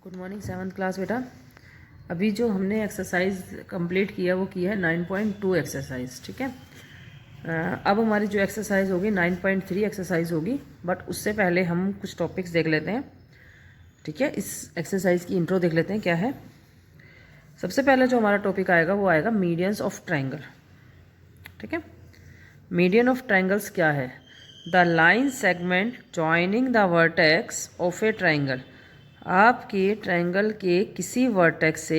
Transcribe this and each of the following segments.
Good morning 7th class बेटा। अभी जो हमने एक्सरसाइज कंप्लीट किया वो किया है 9.2 एक्सरसाइज। ठीक है, अब हमारी जो एक्सरसाइज होगी 9.3 एक्सरसाइज होगी, बट उससे पहले हम कुछ टॉपिक्स देख लेते हैं। ठीक है, इस एक्सरसाइज की इंट्रो देख लेते हैं क्या है। सबसे पहले जो हमारा टॉपिक आएगा वो आएगा मीडियंस ऑफ ट्राइंगल। ठीक है, मीडियन ऑफ ट्राइंगल्स क्या है? The line segment joining the vertex of A triangle. आपके ट्राइंगल के किसी वर्टेक्स से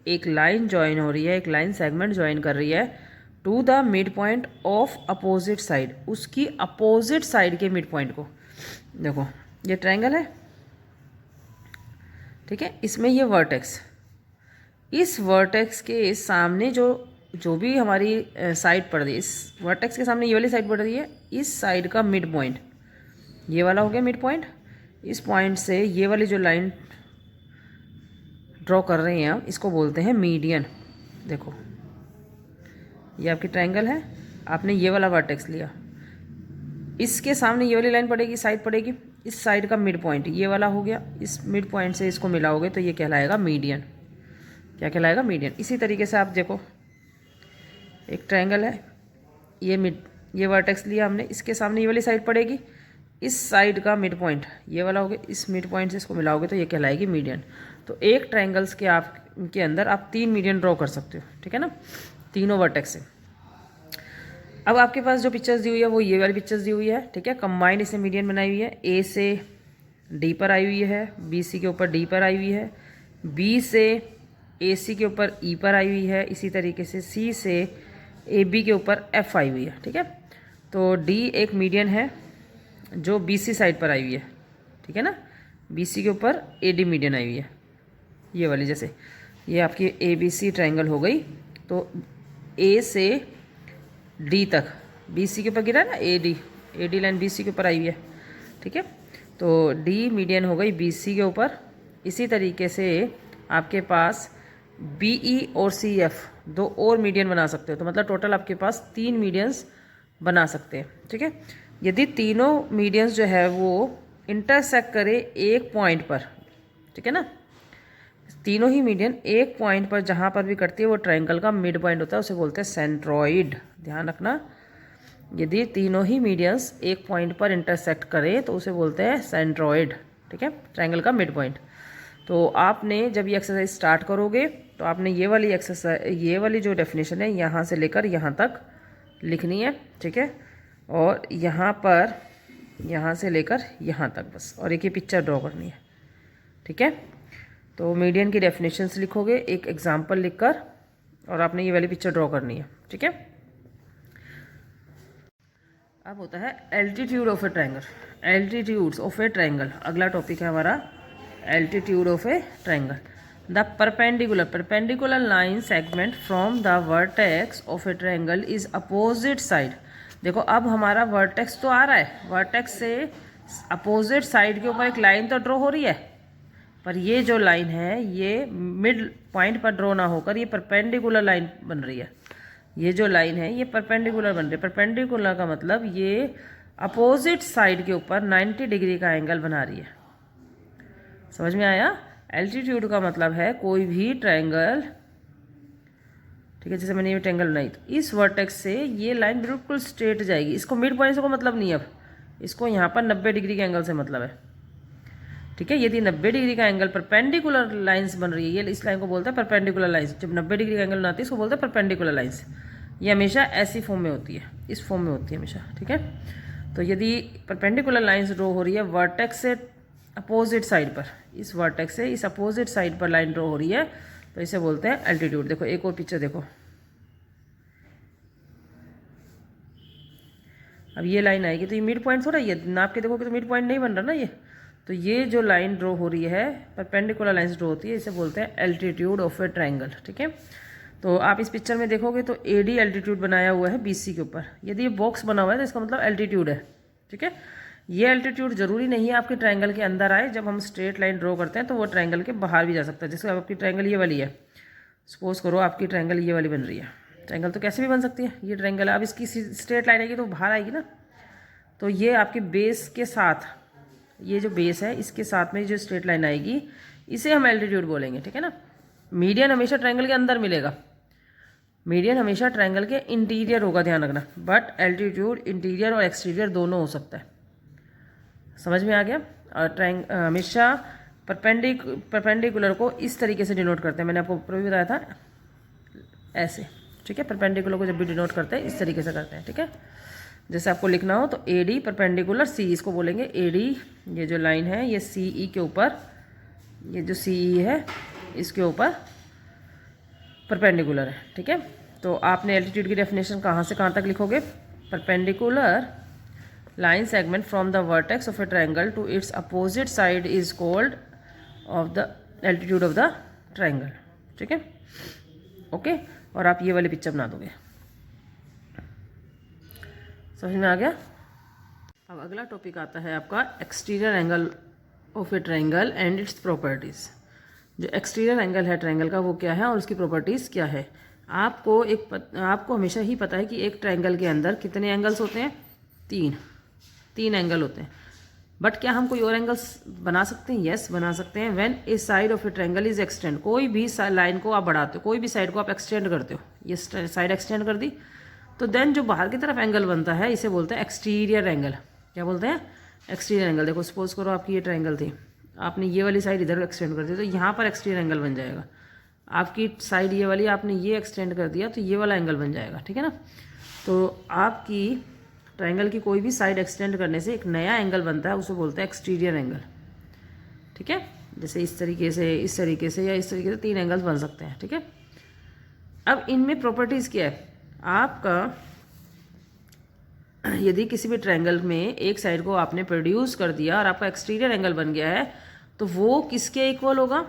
एक लाइन ज्वाइन हो रही है, एक लाइन सेगमेंट ज्वाइन कर रही है to the mid point of opposite side. उसकी अपोजिट साइड के मिड पॉइंट को देखो, ये ट्राइंगल है। ठीक है, इसमें ये वर्टेक्स, इस वर्टेक्स के सामने जो भी हमारी साइड पड़ रही है, इस वर्टेक्स के सामने ये वाली साइड पड़ रही है, इस साइड का मिड पॉइंट ये वाला हो गया मिड पॉइंट। इस पॉइंट से ये वाली जो लाइन ड्रॉ कर रहे हैं हम, इसको बोलते हैं मीडियन। देखो, ये आपकी ट्रायंगल है, आपने ये वाला वर्टेक्स लिया, इसके सामने ये वाली लाइन पड़ेगी, साइड पड़ेगी, इस साइड का मिड पॉइंट ये वाला हो गया। इस मिड पॉइंट से इसको मिलाओगे तो ये कहलाएगा मीडियन। क्या कहलाएगा? मीडियन। इसी तरीके से आप देखो, एक ट्रायंगल है, ये वर्टेक्स लिया हमने, इसके सामने ये वाली साइड पड़ेगी, इस साइड का मिड पॉइंट ये वाला हो गया, इस मिड पॉइंट से इसको मिलाओगे तो ये कहलाएगी मीडियन। तो एक ट्रायंगल्स के आपके अंदर आप 3 मीडियन ड्रॉ कर सकते हो। ठीक है ना, तीनों वर्टेक्स से। अब आपके पास जो पिक्चर्स दी हुई है वो ये वाली पिक्चर्स दी हुई है। ठीक है, कंबाइंड इसने मीडियन बनाई हुई है। ए से डी पर आई हुई है, बी सी के ऊपर डी पर आई हुई है, बी से ए सी के ऊपर ई पर आई हुई है, इसी तरीके से सी से ए बी के ऊपर एफ आई हुई है। ठीक है, तो डी एक मीडियन है जो बी सी साइड पर आई हुई है। ठीक है ना, बी सी के ऊपर ए डी मीडियन आई हुई है, ये वाली। जैसे ये आपकी ए बी सी ट्रायंगल हो गई, तो ए से डी तक बी सी के ऊपर गिरा है ना, A D line B C के ऊपर आई हुई है। ठीक है, तो डी मीडियन हो गई बी सी के ऊपर। इसी तरीके से आपके पास बी ई और सी एफ 2 और मीडियन बना सकते हो, तो मतलब टोटल आपके पास 3 मीडियंस बना सकते हैं। ठीक है, यदि तीनों मीडियंस जो है वो इंटरसेक्ट करे एक पॉइंट पर, ठीक है ना, तीनों ही मीडियन एक पॉइंट पर जहाँ पर भी करती है वो ट्रायंगल का मिड पॉइंट होता है, उसे बोलते हैं सेंट्रॉइड। ध्यान रखना, यदि तीनों ही मीडियंस एक पॉइंट पर इंटरसेक्ट करें तो उसे बोलते हैं सेंट्रॉइड। ठीक है, ट्रायंगल का मिड पॉइंट। तो आपने जब ये एक्सरसाइज स्टार्ट करोगे तो आपने ये वाली एक्सरसाइज, ये वाली जो डेफिनेशन है यहाँ से लेकर यहाँ तक लिखनी है। ठीक है, और यहाँ से लेकर यहाँ तक बस, और एक ही पिक्चर ड्रॉ करनी है। ठीक है, तो मीडियन की डेफिनेशंस लिखोगे एक एग्जांपल लिखकर, और आपने ये वाली पिक्चर ड्रॉ करनी है। ठीक है, अब होता है altitude of a triangle. Altitudes of a triangle अगला टॉपिक है हमारा, altitude of a triangle. The perpendicular line segment from the vertex of a triangle is opposite side. देखो, अब हमारा वर्टेक्स तो आ रहा है, वर्टेक्स से अपोजिट साइड के ऊपर एक लाइन तो ड्रॉ हो रही है, पर ये जो लाइन है ये मिड पॉइंट पर ड्रॉ ना होकर ये परपेंडिकुलर लाइन बन रही है। ये जो लाइन है ये परपेंडिकुलर बन रही है। परपेंडिकुलर का मतलब ये अपोजिट साइड के ऊपर 90 डिग्री का एंगल बना रही है। समझ में आया? एल्टीट्यूड का मतलब है कोई भी ट्रायंगल, ठीक है, जैसे मैंने ये ट्रायंगल बनाई, तो इस वर्टेक्स से ये लाइन बिल्कुल स्ट्रेट जाएगी, इसको मिड पॉइंट से कोई मतलब नहीं है। अब इसको यहाँ पर 90 डिग्री के एंगल से मतलब है। ठीक है, यदि 90 डिग्री का एंगल परपेंडिकुलर लाइंस बन रही है, ये इस लाइन को बोलते हैं परपेंडिकुलर लाइंस। जब 90 डिग्री का एंगल बनाती है इसको बोलते हैं परपेंडिकुलर लाइंस। ये हमेशा ऐसी फॉर्म में होती है, इस फॉर्म में होती है हमेशा। ठीक है, तो यदि परपेंडिकुलर लाइंस ड्रॉ हो रही है वर्टेक्स से अपोजिट साइड पर, इस वर्टेक्स से इस अपोजिट साइड पर लाइन ड्रॉ हो रही है, तो इसे बोलते हैं एल्टीट्यूड। देखो, एक और पिक्चर देखो, अब ये लाइन आएगी तो ये मिड पॉइंट थोड़ा, ये नाप के देखोगे तो मिड पॉइंट नहीं बन रहा ना ये। तो ये जो लाइन ड्रॉ हो रही है, परपेंडिकुलर लाइंस ड्रॉ होती है, इसे बोलते हैं एल्टीट्यूड ऑफ ए ट्रायंगल। ठीक है, तो आप इस पिक्चर में देखोगे तो ए डी एल्टीट्यूड बनाया हुआ है बीसी के ऊपर। यदि ये बॉक्स बना हुआ है तो इसका मतलब एल्टीट्यूड है। ठीक है, ये एल्टीट्यूड जरूरी नहीं है आपके ट्रायंगल के अंदर आए। जब हम स्ट्रेट लाइन ड्रॉ करते हैं तो वो ट्रायंगल के बाहर भी जा सकता है। जैसे आपकी ट्रायंगल ये वाली है, सपोज करो आपकी ट्रायंगल ये वाली बन रही है, ट्रायंगल तो कैसे भी बन सकती है, ये ट्रायंगल है, अब इसकी स्ट्रेट लाइन आएगी तो बाहर आएगी ना, तो ये आपके बेस के साथ ये जो बेस है इसके साथ में जो स्ट्रेट लाइन आएगी इसे हम एल्टीट्यूड बोलेंगे, ठीक है ना। मीडियन हमेशा ट्रायंगल के अंदर मिलेगा, मीडियन हमेशा ट्रायंगल के इंटीरियर होगा, ध्यान रखना। बट एल्टीट्यूड इंटीरियर और एक्सटीरियर दोनों हो सकता है, समझ में आ गया। और हमेशा परपेंडिकुलर को इस तरीके से डिनोट करते हैं, मैंने आपको ऊपर भी बताया था ऐसे, ठीक है। परपेंडिकुलर को जब भी डिनोट करते हैं इस तरीके से करते हैं, ठीक है। जैसे आपको लिखना हो तो ए डी परपेंडिकुलर सी, इसको बोलेंगे ए डी, ये जो लाइन है ये सी ई के ऊपर, ये जो सी ई है इसके ऊपर परपेंडिकुलर है, ठीक है। तो आपने एल्टीट्यूड की डेफिनेशन कहाँ से कहाँ तक लिखोगे, perpendicular line segment from the vertex of a triangle to its opposite side is called of the altitude of the triangle, ठीक है, ओके। और आप ये वाली पिक्चर बना दोगे, समझ में आ गया। अब अगला टॉपिक आता है आपका exterior angle of a triangle and it's properties. जो एक्सटीरियर एंगल है ट्रायंगल का वो क्या है और उसकी प्रॉपर्टीज़ क्या है। आपको हमेशा ही पता है कि एक ट्रायंगल के अंदर कितने एंगल्स होते हैं, तीन एंगल होते हैं। बट क्या हम कोई और एंगल्स बना सकते हैं, यस बना सकते हैं। When A side of a triangle is extend, कोई भी लाइन को आप बढ़ाते हो, कोई भी साइड को आप एक्सटेंड करते हो, ये साइड एक्सटेंड कर दी तो देन जो बाहर की तरफ एंगल बनता है इसे बोलते हैं एक्सटीरियर एंगल। क्या बोलते हैं, एक्सटीरियर एंगल। देखो सपोज करो आपकी ये ट्रायंगल थी, आपने ये वाली साइड इधर एक्सटेंड कर दी तो यहाँ पर एक्सटीरियर एंगल बन जाएगा। आपकी साइड ये वाली आपने ये एक्सटेंड कर दिया तो ये वाला एंगल बन जाएगा, ठीक है ना। तो आपकी ट्रायंगल की कोई भी साइड एक्सटेंड करने से एक नया एंगल बनता है, उसे बोलते हैं एक्सटीरियर एंगल, ठीक है। जैसे इस तरीके से, इस तरीके से या इस तरीके से 3 एंगल्स बन सकते हैं, ठीक है। अब इनमें प्रॉपर्टीज़ क्या है, आपका यदि किसी भी ट्रायंगल में एक साइड को आपने प्रोड्यूस कर दिया और आपका एक्सटीरियर एंगल बन गया है तो वो किसके इक्वल होगा,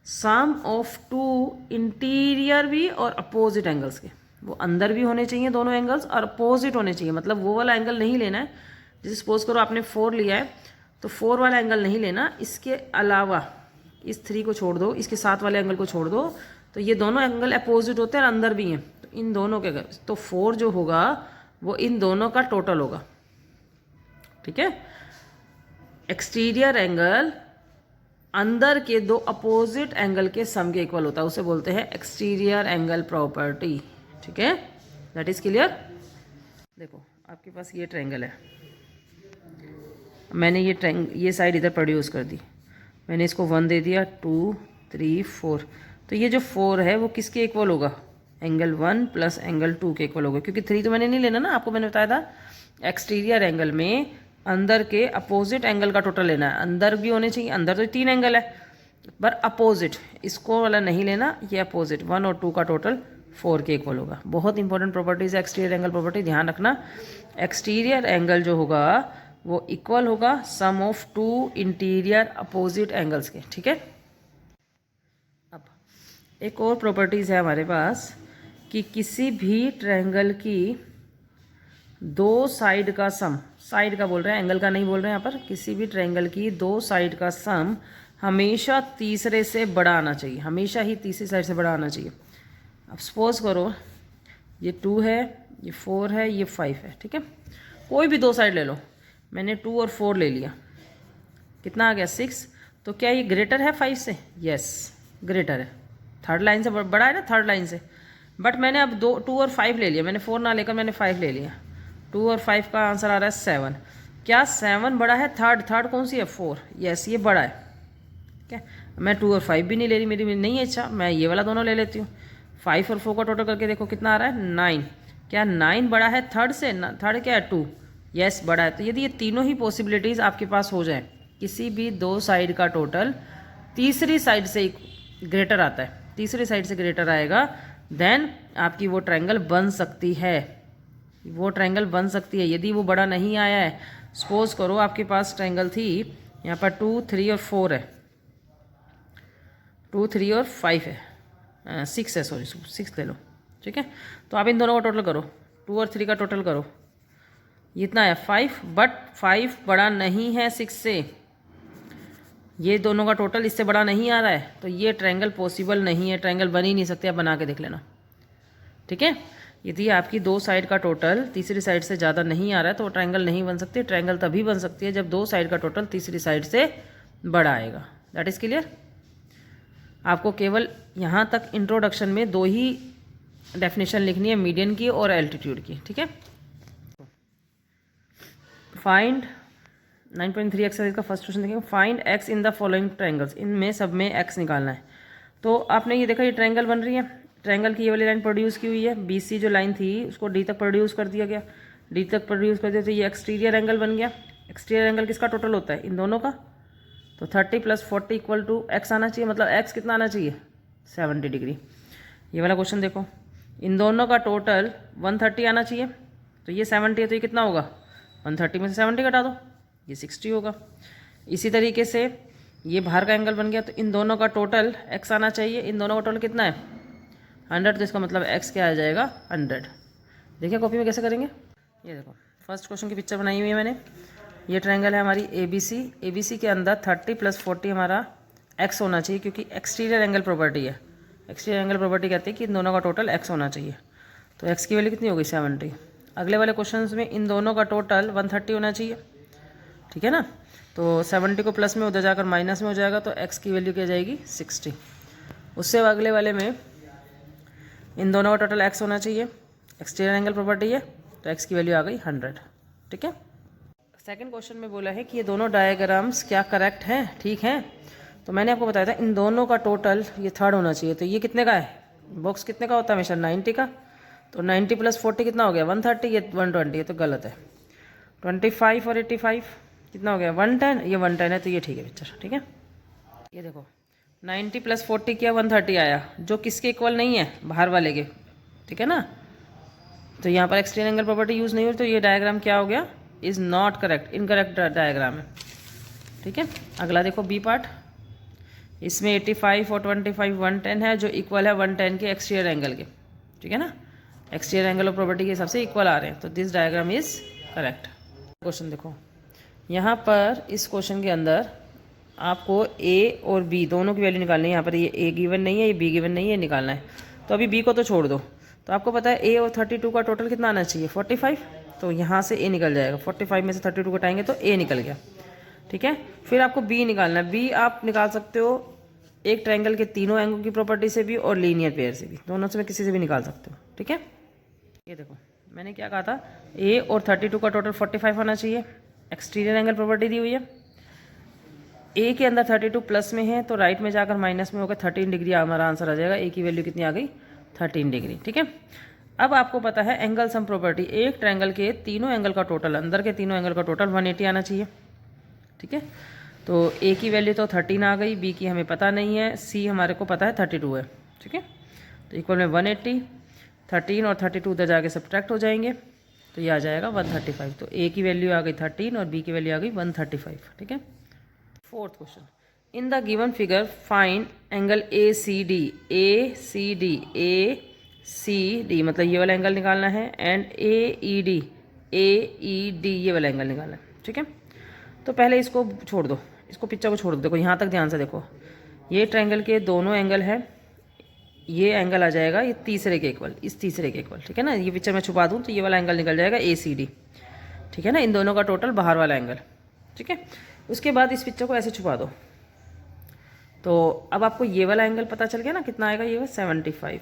सम ऑफ 2 इंटीरियर भी और अपोजिट एंगल्स के। वो अंदर भी होने चाहिए दोनों एंगल्स और अपोजिट होने चाहिए, मतलब वो वाला एंगल नहीं लेना है। जैसे सपोज करो आपने 4 लिया है तो 4 वाला एंगल नहीं लेना, इसके अलावा इस 3 को छोड़ दो, इसके साथ वाले एंगल को छोड़ दो, तो ये दोनों एंगल अपोजिट होते हैं और अंदर भी हैं, तो इन दोनों के तो 4 जो होगा वो इन दोनों का टोटल होगा, ठीक है। एक्सटीरियर एंगल अंदर के 2 अपोजिट एंगल के सम के इक्वल होता है, उसे बोलते हैं एक्सटीरियर एंगल प्रॉपर्टी, ठीक है। That is clear. देखो आपके पास ये ट्रायंगल है, मैंने ये साइड इधर प्रोड्यूस कर दी, मैंने इसको 1 दे दिया, 2 3 4, तो ये जो 4 है वो किसके इक्वल होगा, एंगल 1 प्लस एंगल 2 के इक्वल होगा, क्योंकि 3 तो मैंने नहीं लेना ना, आपको मैंने बताया था एक्सटीरियर एंगल में अंदर के अपोजिट एंगल का टोटल लेना है। अंदर भी होने चाहिए, अंदर तो 3 एंगल है पर अपोजिट इसको वाला नहीं लेना, ये अपोजिट 1 और 2 का टोटल 4 के इक्वल होगा। बहुत इंपॉर्टेंट प्रॉपर्टीज है एक्सटीरियर एंगल प्रॉपर्टी, ध्यान रखना। एक्सटीरियर एंगल जो होगा वो इक्वल होगा सम ऑफ 2 इंटीरियर अपोजिट एंगल्स के, ठीक है। अब एक और प्रॉपर्टीज है हमारे पास कि किसी भी ट्रायंगल की 2 साइड का सम, साइड का बोल रहे हैं एंगल का नहीं बोल रहे हैं यहाँ पर, किसी भी ट्रायंगल की 2 साइड का सम हमेशा तीसरे से बड़ा आना चाहिए, हमेशा ही तीसरी साइड से बड़ा आना चाहिए। अब सपोज करो ये 2 है, ये 4 है, ये 5 है, ठीक है। कोई भी 2 साइड ले लो, मैंने 2 और 4 ले लिया, कितना आ गया 6। तो क्या ये ग्रेटर है 5 से, यस ग्रेटर है, थर्ड लाइन से बड़ा है ना, थर्ड लाइन से। बट मैंने अब 2 और 5 ले लिया, मैंने 4 ना लेकर मैंने 5 ले लिया, 2 और 5 का आंसर आ रहा है 7। क्या 7 बड़ा है, थर्ड कौन सी है 4, यस ये बड़ा है, क्या मैं 2 और 5 भी नहीं ले रही, मेरी नहीं है इच्छा, मैं ये वाला दोनों ले लेती हूँ। 5 और 4 का टोटल करके देखो कितना आ रहा है 9। क्या 9 बड़ा है थर्ड से, थर्ड क्या है 2, यस बड़ा है। तो यदि ये तीनों ही पॉसिबिलिटीज़ आपके पास हो जाए, किसी भी 2 साइड का टोटल तीसरी साइड से ग्रेटर आता है, तीसरी साइड से ग्रेटर आएगा, देन आपकी वो ट्रायंगल बन सकती है, वो ट्रायंगल बन सकती है। यदि वो बड़ा नहीं आया है, सपोज करो आपके पास ट्रायंगल थी यहाँ पर 2 3 और 4 है, 2 3 और 5 है, 6 है, सॉरी 6 ले लो, ठीक है। तो आप इन दोनों का टोटल करो, 2 और 3 का टोटल करो, ये इतना है 5, बट 5 बड़ा नहीं है 6 से, ये दोनों का टोटल इससे बड़ा नहीं आ रहा है, तो ये ट्रायंगल पॉसिबल नहीं है, ट्रायंगल बन ही नहीं सकते, आप बना के देख लेना, ठीक है। यदि आपकी दो साइड का टोटल तीसरी साइड से ज़्यादा नहीं आ रहा है तो ट्रायंगल नहीं बन सकती। ट्रायंगल तभी बन सकती है जब दो साइड का टोटल तीसरी साइड से बड़ा आएगा। That is clear. आपको केवल यहाँ तक इंट्रोडक्शन में दो ही डेफिनेशन लिखनी है, मीडियन की और एल्टीट्यूड की। ठीक है। फाइंड 9.3 एक्सरसाइज का फर्स्ट क्वेश्चन देखेंगे। Find x in the following triangles. इनमें सब में एक्स निकालना है। तो आपने ये देखा, ये ट्रायंगल बन रही है। ट्रायंगल की ये वाली लाइन प्रोड्यूस की हुई है। BC जो लाइन थी उसको D तक प्रोड्यूस कर दिया गया। D तक प्रोड्यूस कर दिया तो ये एक्सटीरियर एंगल बन गया। एक्सटीरियर एंगल किसका टोटल होता है? इन दोनों का। तो 30 + 40 = x आना चाहिए। मतलब x कितना आना चाहिए? 70 डिग्री। ये वाला क्वेश्चन देखो, इन दोनों का टोटल 130 आना चाहिए। तो ये 70 है तो ये कितना होगा? 130 में से 70 घटा दो, ये 60 होगा। इसी तरीके से ये बाहर का एंगल बन गया। तो इन दोनों का टोटल x आना चाहिए। इन दोनों का टोटल कितना है? 100। तो इसका मतलब x क्या आ जाएगा? 100। देखिए कॉपी में कैसे करेंगे। ये देखो, फर्स्ट क्वेश्चन की पिक्चर बनाई हुई है मैंने। ये ट्रायंगल है हमारी ABC। ABC के अंदर 30 + 40 हमारा x होना चाहिए, क्योंकि एक्सटीरियर एंगल प्रॉपर्टी है। एक्सटीरियर एंगल प्रॉपर्टी कहती है कि इन दोनों का टोटल x होना चाहिए। तो x की वैल्यू कितनी होगी? 70। अगले वाले क्वेश्चन में इन दोनों का टोटल 130 होना चाहिए। ठीक है ना। तो 70 को प्लस में, उधर जाकर माइनस में हो जाएगा। तो x की वैल्यू क्या जाएगी? 60। उससे अगले वाले में इन दोनों का टोटल x होना चाहिए। एक्सटीरियर एंगल प्रॉपर्टी है तो x की वैल्यू आ गई 100। ठीक है। सेकंड क्वेश्चन में बोला है कि ये दोनों डायग्राम्स क्या करेक्ट हैं, ठीक हैं। तो मैंने आपको बताया था इन दोनों का टोटल ये 3rd होना चाहिए। तो ये कितने का है? बॉक्स कितने का होता है हमेशा? 90 का। तो 90 + 40 कितना हो गया? 130। ये 120, ये तो गलत है। 25 और 85 कितना हो गया? 110। ये 110 है तो ये ठीक है पिक्चर। ठीक है। ये देखो, 90 + 40 किया, 130 आया, जो किसके इक्वल नहीं है? बाहर वाले के। ठीक है ना। तो यहाँ पर एक्सटीरियर एंगल प्रॉपर्टी यूज़ नहीं हुई। तो ये डायग्राम क्या हो गया? Is not correct, incorrect diagram है। ठीक है। अगला देखो बी पार्ट। इसमें 85 और 25 110 है, जो इक्वल है 110 के एक्सटीरियर एंगल के। ठीक है ना। एक्सटीरियर एंगल ऑफ प्रॉपर्टी के हिसाब से इक्वल आ रहे हैं। तो this diagram is correct. Question देखो, यहाँ पर इस क्वेश्चन के अंदर आपको A और B दोनों की वैल्यू निकालनी है। यहाँ पर ये A गिवन नहीं है, ये B गिवन नहीं है, निकालना है। तो अभी B को तो छोड़ दो। तो आपको पता है A और 32 का टोटल कितना आना चाहिए? 45। तो यहाँ से A निकल जाएगा। 45 में से 32 घटाएंगे तो A निकल गया। ठीक है। फिर आपको B निकालना है। B आप निकाल सकते हो एक ट्रायंगल के तीनों एंगल की प्रॉपर्टी से भी और लीनियर पेयर से भी, दोनों से किसी से भी निकाल सकते हो। ठीक है। ये देखो, मैंने क्या कहा था? A और 32 का टोटल 45 होना चाहिए। एक्सटीरियर एंगल प्रॉपर्टी दी हुई है। A के अंदर 32 प्लस में है तो राइट में जाकर माइनस में होकर 13 डिग्री हमारा आंसर आ जाएगा। A की वैल्यू कितनी आ गई? 13 डिग्री। ठीक है। अब आपको पता है एंगल सम प्रॉपर्टी। एक ट्रायंगल के तीनों एंगल का टोटल, अंदर के तीनों एंगल का टोटल 180 आना चाहिए। ठीक है। तो A की वैल्यू तो 13 आ गई, B की हमें पता नहीं है, C हमारे को पता है 32 है। ठीक है। तो इक्वल में 180, 13 और 32 उधर जाके सब्ट्रैक्ट हो जाएंगे तो ये आ जाएगा 135। तो A की वैल्यू आ गई 13 और B की वैल्यू आ गई 135। ठीक है। Fourth question, in the given figure find angle ACD। ACD, ACD मतलब ये वाला एंगल निकालना है, एंड AED, AED ये वाला एंगल निकालना है। ठीक है। तो पहले इसको छोड़ दो, इसको पिक्चर को छोड़ दो। देखो यहाँ तक ध्यान से देखो, ये ट्रायंगल के दोनों एंगल है, ये एंगल आ जाएगा ये तीसरे के इक्वल, इस तीसरे के इक्वल। ठीक है ना। ये पिक्चर मैं छुपा दूँ तो ये वाला एंगल निकल जाएगा ACD। ठीक है ना। इन दोनों का टोटल बाहर वाला एंगल। ठीक है। उसके बाद इस पिक्चर को ऐसे छुपा दो। तो अब आपको ये वाला एंगल पता चल गया ना कितना आएगा? ये 75।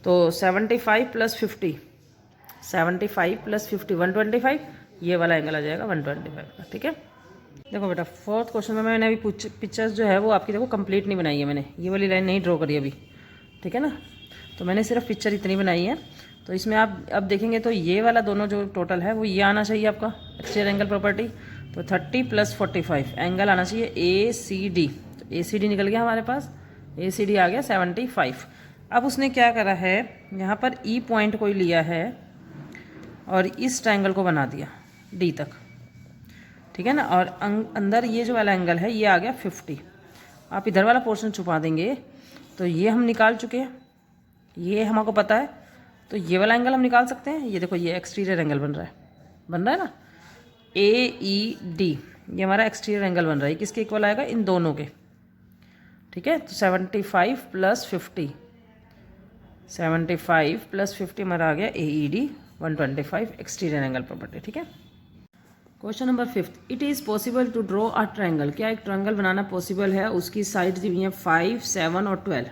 तो 75 + 50, 75 + 50 125, ये वाला एंगल आ जाएगा 125 का। ठीक है। देखो बेटा, फोर्थ क्वेश्चन में मैंने अभी पिक्चर्स जो है वो आपकी देखो कंप्लीट नहीं बनाई है मैंने, ये वाली लाइन नहीं ड्रॉ करी अभी। ठीक है ना। तो मैंने सिर्फ पिक्चर इतनी बनाई है। तो इसमें आप अब देखेंगे तो ये वाला दोनों जो टोटल है वो ये आना चाहिए आपका एक्सटीरियर एंगल प्रॉपर्टी। तो 30 + 45 एंगल आना चाहिए ACD। तो ACD निकल गया हमारे पास, ACD आ गया 75। अब उसने क्या करा है, यहाँ पर E पॉइंट कोई लिया है और इस ट्रायंगल को बना दिया D तक। ठीक है ना। और अंदर ये जो वाला एंगल है ये आ गया 50। आप इधर वाला पोर्शन छुपा देंगे तो ये हम निकाल चुके हैं, ये हमको पता है। तो ये वाला एंगल हम निकाल सकते हैं। ये देखो, ये एक्सटीरियर एंगल बन रहा है ना, AED, ये हमारा एक्सटीरियर एंगल बन रहा है। किसके इक्वल आएगा? इन दोनों के। ठीक है। तो 75 + 50 75 प्लस 50 हमारा आ गया AED 125 एक्सटीरियर एंगल प्रॉपर्टी। ठीक है। Question number 5, it is possible to draw a triangle. क्या एक ट्रायंगल बनाना पॉसिबल है? उसकी साइड दी हुई है 5, 7 और 12।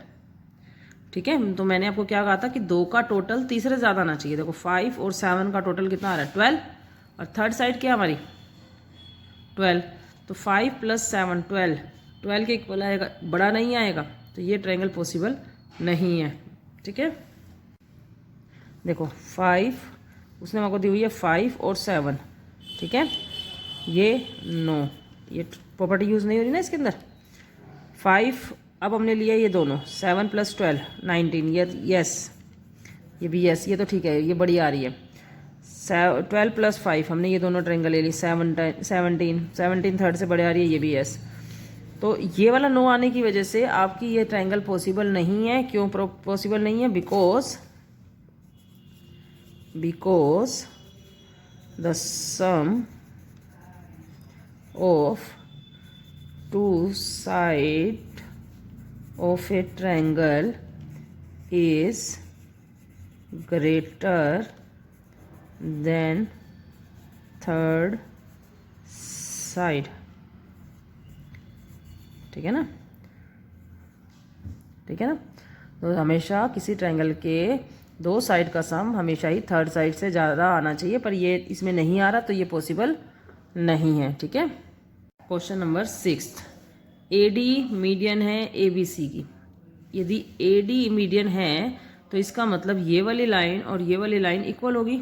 ठीक है। तो मैंने आपको क्या कहा था कि 2 का टोटल तीसरे ज़्यादा आना चाहिए। देखो 5 और 7 का टोटल कितना आ रहा है? 12। और थर्ड साइड क्या हमारी? 12। तो 5 प्लस 7 12 के इक्वल आएगा, बड़ा नहीं आएगा। तो ये ट्रायंगल पॉसिबल नहीं है। ठीक है। देखो 5, उसने हमको दी हुई है 5 और 7। ठीक है। ये 9, ये प्रॉपर्टी यूज़ नहीं हो रही ना इसके अंदर। 5 अब हमने लिया ये दोनों, 7 प्लस 12 19, ये यस, ये भी यस, ये तो ठीक है, ये बड़ी आ रही है। 12 प्लस 5 हमने ये दोनों ट्रायंगल ले ली, 17 थर्ड से बड़े आ रही है, ये भी यस। तो ये वाला नो आने की वजह से आपकी ये ट्रायंगल पॉसिबल नहीं है। क्यों पॉसिबल नहीं है? Because the sum of two side of a triangle is greater than third side. ठीक है ना? ठीक है ना? तो हमेशा किसी ट्रायंगल के 2 साइड का सम हमेशा ही थर्ड साइड से ज़्यादा आना चाहिए, पर ये इसमें नहीं आ रहा, तो ये पॉसिबल नहीं है। ठीक है। क्वेश्चन नंबर 6, AD मीडियन है ABC की। यदि AD मीडियन है तो इसका मतलब ये वाली लाइन और ये वाली लाइन इक्वल होगी,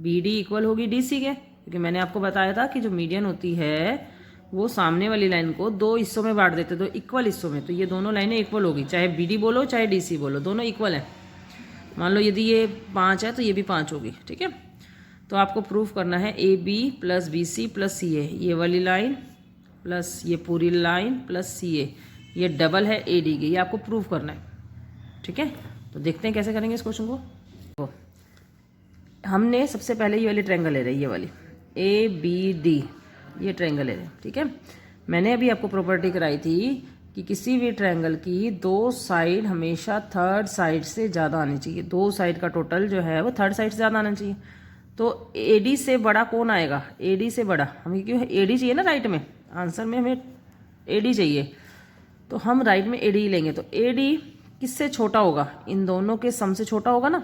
BD इक्वल होगी DC के, क्योंकि मैंने आपको बताया था कि जो मीडियन होती है वो सामने वाली लाइन को 2 हिस्सों में बांट देते, 2 इक्वल हिस्सों में। तो ये दोनों लाइनें इक्वल होगी, चाहे BD बोलो चाहे DC बोलो, दोनों इक्वल है। मान लो यदि ये 5 है तो ये भी 5 होगी। ठीक है। तो आपको प्रूफ करना है AB plus BC plus CA, ये वाली लाइन प्लस ये पूरी लाइन प्लस CA, ये डबल है AD की, ये आपको प्रूफ करना है। ठीक है। तो देखते हैं कैसे करेंगे इस क्वेश्चन को। तो हमने सबसे पहले ये वाली ट्रायंगल ले रहे हैं, ये वाली ABD, ये ट्रायंगल ले रहे हैं। ठीक है। मैंने अभी आपको प्रॉपर्टी कराई थी कि किसी भी ट्रायंगल की 2 साइड हमेशा थर्ड साइड से ज़्यादा आनी चाहिए। 2 साइड का टोटल जो है वो थर्ड साइड से ज़्यादा आना चाहिए। तो AD से बड़ा कौन आएगा? AD से बड़ा हमें क्यों AD चाहिए ना, राइट में आंसर में हमें AD चाहिए, तो हम राइट में AD ही लेंगे। तो AD किससे छोटा होगा? इन दोनों के सम से छोटा होगा ना।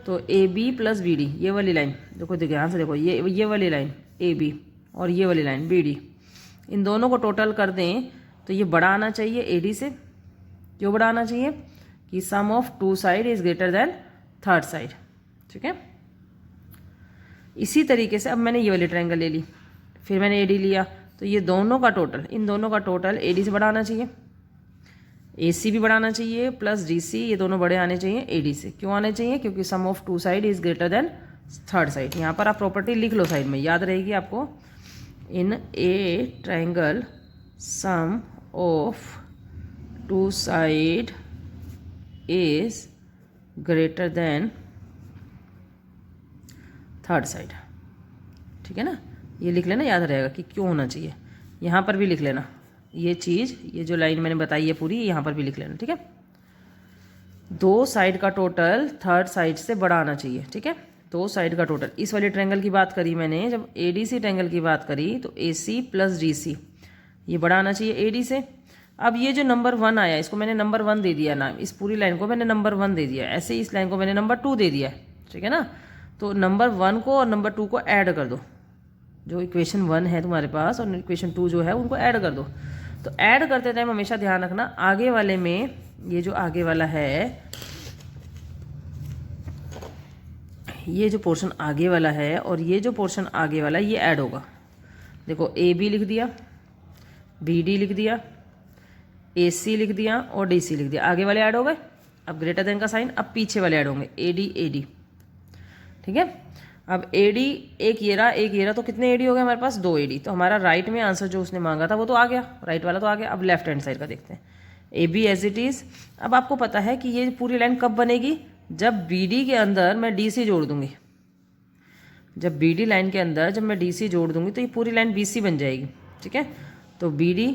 तो AB प्लस BD, ये वाली लाइन देखो, ध्यान से देखो, ये वाली लाइन AB और ये वाली लाइन BD, इन दोनों को टोटल कर दें तो ये बड़ा आना चाहिए AD से। क्यों बड़ा आना चाहिए? कि sum of 2 side is greater than third side. ठीक है। इसी तरीके से अब मैंने ये वाली ट्रायंगल ले ली, फिर मैंने AD लिया, तो ये दोनों का टोटल, इन दोनों का टोटल AD से बड़ा आना चाहिए, AC भी बढ़ाना चाहिए प्लस DC, ये दोनों बड़े आने चाहिए AD से। क्यों आने चाहिए? क्योंकि sum of 2 side is greater than third side. यहाँ पर आप प्रॉपर्टी लिख लो, साइड में याद रहेगी आपको। In a triangle sum of 2 side is greater than third side. ठीक है ना? ये लिख लेना, याद रहेगा कि क्यों होना चाहिए। यहाँ पर भी लिख लेना ये चीज़, ये जो लाइन मैंने बताई है पूरी, यहाँ पर भी लिख लेना। ठीक है। 2 साइड का टोटल थर्ड साइड से बड़ा आना चाहिए। ठीक है। 2 साइड का टोटल, इस वाले ट्रायंगल की बात करी मैंने, जब ADC ट्रायंगल की बात करी तो AC प्लस DC ये बड़ा आना चाहिए AD से। अब ये जो नंबर 1 आया, इसको मैंने नंबर 1 दे दिया ना, इस पूरी लाइन को मैंने नंबर 1 दे दिया, ऐसे ही इस लाइन को मैंने नंबर 2 दे दिया। ठीक है ना? तो नंबर 1 को और नंबर 2 को ऐड कर दो, जो इक्वेशन 1 है तुम्हारे पास और इक्वेशन 2 जो है उनको ऐड कर दो। तो ऐड करते टाइम हमेशा ध्यान रखना, आगे वाले में ये जो आगे वाला है, ये जो पोर्शन आगे वाला है और ये जो पोर्शन आगे वाला है, ये ऐड होगा। देखो AB लिख दिया, BD लिख दिया, AC लिख दिया और DC लिख दिया, आगे वाले ऐड हो गए। अब ग्रेटर देन का साइन, अब पीछे वाले ऐड होंगे AD। ठीक है। अब AD एक ये रहा, तो कितने AD हो गए हमारे पास? 2 AD। तो हमारा राइट में आंसर जो उसने मांगा था वो तो आ गया, राइट वाला तो आ गया। अब लेफ्ट हैंड साइड का देखते हैं, AB एज इट इज़। अब आपको पता है कि ये पूरी लाइन कब बनेगी? जब BD के अंदर मैं DC जोड़ दूंगी। जब BD लाइन के अंदर जब मैं DC जोड़ दूंगी तो ये पूरी लाइन BC बन जाएगी। ठीक है। तो BD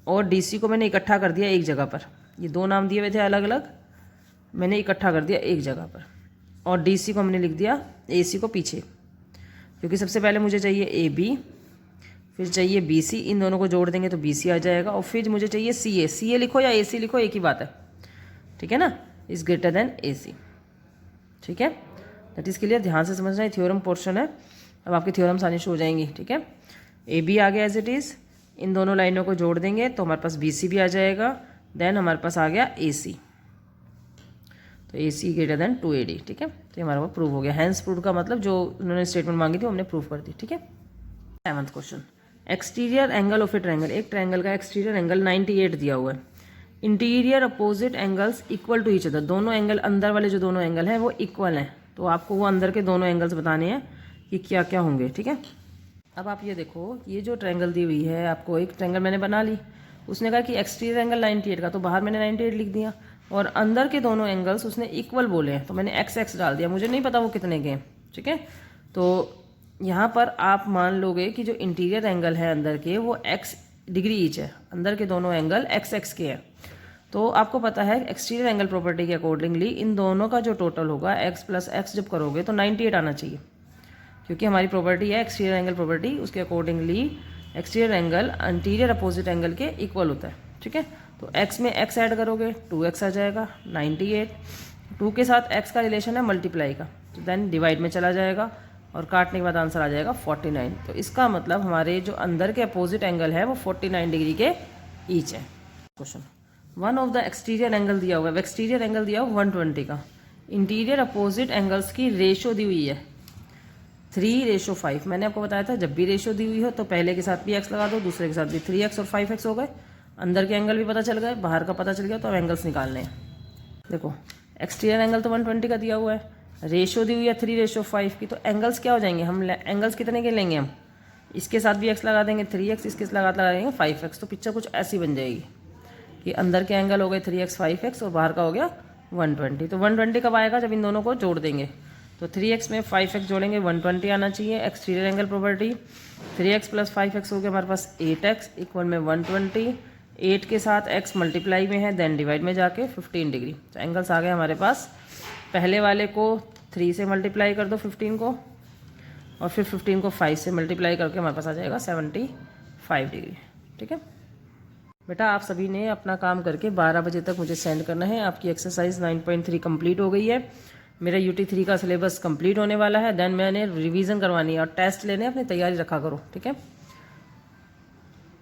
और DC को मैंने इकट्ठा कर दिया एक जगह पर, ये 2 नाम दिए हुए थे अलग अलग, मैंने इकट्ठा कर दिया एक जगह पर, और DC को हमने लिख दिया AC को पीछे, क्योंकि सबसे पहले मुझे चाहिए AB, फिर चाहिए BC, इन दोनों को जोड़ देंगे तो BC आ जाएगा, और फिर मुझे चाहिए CA। CA लिखो या AC लिखो, एक ही बात है, ठीक है ना, इज़ ग्रेटर देन AC। ठीक है, दैट इज़ क्लियर, ध्यान से समझना, है थ्योरम पोर्शन है। अब आपकी थ्योरम्स आनी शुरू हो जाएंगी। ठीक है, AB आ गया एज इट इज़, इन दोनों लाइनों को जोड़ देंगे तो हमारे पास BC भी आ जाएगा, देन हमारे पास आ गया AC, तो AC ग्रेटर देन 2AD। ठीक है, तो ये हमारा वो प्रूव हो गया। हैंस प्रूव का मतलब जो उन्होंने स्टेटमेंट मांगी थी हमने प्रूव कर दी। ठीक है, 7th question, exterior angle of a triangle, एक ट्रायंगल का एक्सटीरियर एंगल 98 दिया हुआ है, interior opposite angles equal to each other, दोनों एंगल अंदर वाले जो दोनों एंगल हैं वो इक्वल हैं, तो आपको वो अंदर के दोनों एंगल्स बताने हैं कि क्या क्या होंगे। ठीक है, अब आप ये देखो, ये जो ट्रायंगल दी हुई है आपको, एक ट्रायंगल मैंने बना ली, उसने कहा कि एक्सटीरियर एंगल 98 का, तो बाहर मैंने 98 लिख दिया, और अंदर के दोनों एंगल्स उसने इक्वल बोले हैं तो मैंने XX डाल दिया, मुझे नहीं पता वो कितने के हैं। ठीक है, तो यहाँ पर आप मान लोगे कि जो इंटीरियर एंगल है अंदर के वो x डिग्री ईच है, अंदर के दोनों एंगल XX के हैं। तो आपको पता है एक्सटीरियर एंगल प्रॉपर्टी के अकॉर्डिंगली इन दोनों का जो टोटल होगा x प्लस x जब करोगे तो 98 आना चाहिए, क्योंकि हमारी प्रॉपर्टी है एक्सटीरियर एंगल प्रॉपर्टी, उसके accordingly exterior angle interior opposite angle के इक्वल होता है। ठीक है, तो x में x ऐड करोगे 2x आ जाएगा, 98 2 के साथ x का रिलेशन है मल्टीप्लाई का, तो देन डिवाइड में चला जाएगा और काटने के बाद आंसर आ जाएगा 49। तो इसका मतलब हमारे जो अंदर के अपोजिट एंगल है वो 49 डिग्री के ईच है। Question, one of the exterior angle दिया हुआ है, एक्सटीरियर एंगल दिया हुआ 120 का, इंटीरियर अपोजिट एंगल्स की रेशो दी हुई है 3:5। मैंने आपको बताया था जब भी रेशो दी हुई हो तो पहले के साथ भी x लगा दो, दूसरे के साथ भी 3x और 5x हो गए, अंदर के एंगल भी पता चल गए, बाहर का पता चल गया, तो अब एंगल्स निकालने हैं। देखो एक्सटीरियर एंगल तो 120 का दिया हुआ है, रेशो दी हुई है 3:5 की, तो एंगल्स क्या हो जाएंगे, हम एंगल्स कितने के लेंगे, हम इसके साथ भी x लगा देंगे 3x, इसके साथ लगा देंगे 5x, तो पिक्चर कुछ ऐसी बन जाएगी कि अंदर के एंगल हो गए 3x 5x और बाहर का हो गया 120। तो 120 कब आएगा, जब इन दोनों को जोड़ देंगे, तो 3x में 5x जोड़ेंगे 120 आना चाहिए। Exterior angle property 3x plus 5x हो गया हमारे पास 8x इक्वल में 120, 8 के साथ x मल्टीप्लाई में है, देन डिवाइड में जाके 15 डिग्री। तो एंगल्स आ गए हमारे पास, पहले वाले को 3 से मल्टीप्लाई कर दो 15 को, और फिर 15 को 5 से मल्टीप्लाई करके हमारे पास आ जाएगा 75 डिग्री। ठीक है बेटा, आप सभी ने अपना काम करके 12 बजे तक मुझे सेंड करना है। आपकी एक्सरसाइज 9.3 कंप्लीट हो गई है, मेरा UT3 का सिलेबस कंप्लीट होने वाला है, देन मैंने रिवीजन करवानी है और टेस्ट लेने, अपनी तैयारी रखा करो। ठीक है।